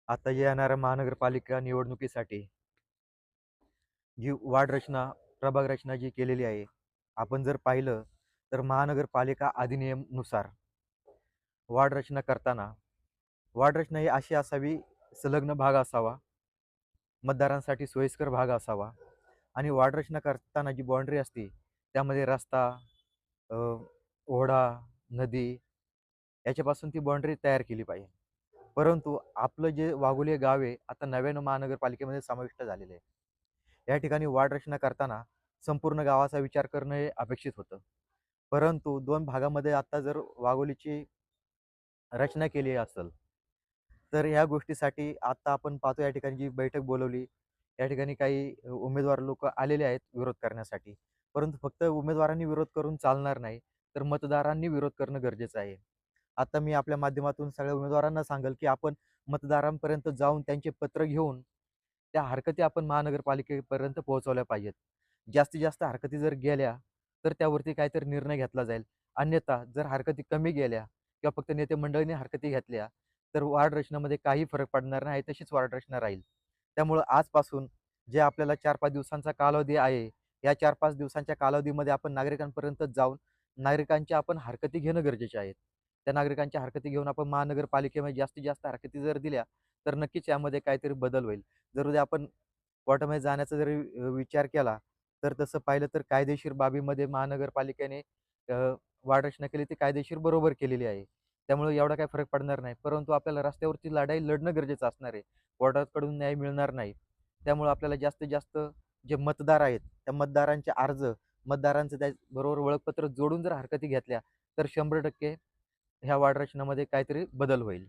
आता येणाऱ्या महानगरपालिका निवडणुकीसाठी जी वार्ड रचना, प्रभाग रचना जी केलेली आहे, आपण जर पाहिलं तर महानगरपालिका अधिनियमनुसार वार्ड रचना करताना वार्ड रचना ही अशी असावी, संलग्न भाग असावा, मतदारांसाठी सोयीस्कर भाग असावा आणि वार्ड रचना करताना जी बाउंड्री असते त्यामध्ये रस्ता, अ, ओढा, नदी याच्यापासून ती बाउंड्री तयार केली पाहिजे. परंतु आपलं जे वाघोली गाव आहे आता नव्यानं महानगरपालिकेमध्ये समाविष्ट झालेलं आहे. या ठिकाणी वार्ड रचना करताना संपूर्ण गावाचा विचार करणं हे अपेक्षित होतं. परंतु 2 भागामध्ये आता जर वाघोलीची रचना केली असेल, तर ह्या गोष्टीसाठी आता आपण पाहतो या ठिकाणी जी बैठक बोलावली, या ठिकाणी काही उमेदवार लोकं आलेले आहेत विरोध करण्यासाठी. परंतु फक्त उमेदवारांनी विरोध करून चालणार नाही, तर मतदारांनी विरोध करणं गरजेचं आहे. आता मी आपल्या माध्यमातून सगळ्या उमेदवारांना सांगेल, की आपण मतदारांपर्यंत जाऊन त्यांचे पत्र घेऊन त्या हरकती आपण महानगरपालिकेपर्यंत पोहोचवल्या पाहिजेत. जास्तीत जास्त हरकती जर गेल्या, तर त्यावरती काहीतरी निर्णय घेतला जाईल. अन्यथा जर हरकती कमी गेल्या किंवा फक्त नेते मंडळींनी हरकती घेतल्या, तर वार्ड रचनेमध्ये काही फरक पडणार नाही, तशीच वार्ड रचना राहील. त्यामुळं आजपासून जे आपल्याला 4-5 दिवसांचा कालावधी आहे, या 4-5 दिवसांच्या कालावधीमध्ये आपण नागरिकांपर्यंत जाऊन नागरिकांच्या आपण हरकती घेणं गरजेचे आहे. त्या नागरिकांच्या हरकती घेऊन आपण महानगरपालिकेमध्ये जास्तीत जास्त हरकती जर दिल्या, तर नक्कीच यामध्ये काहीतरी बदल होईल. जर उद्या आपण कोर्टामध्ये जाण्याचा जरी विचार केला, तर तसं पाहिलं तर कायदेशीर बाबीमध्ये महानगरपालिकेने अ, वाढ रचना केली ती कायदेशीर बरोबर केलेली आहे. त्यामुळे एवढा काही फरक पडणार नाही. परंतु आपल्याला रस्त्यावरची लढाई लढणं गरजेचं असणार आहे. कोर्टाकडून न्याय मिळणार नाही. त्यामुळे आपल्याला जास्तीत जास्त जे मतदार आहेत, त्या मतदारांचे अर्ज, मतदारांचं त्याचबरोबर ओळखपत्र जोडून जर हरकती घेतल्या, तर 100% ह्या वाढ रचनेमध्ये काहीतरी बदल होईल.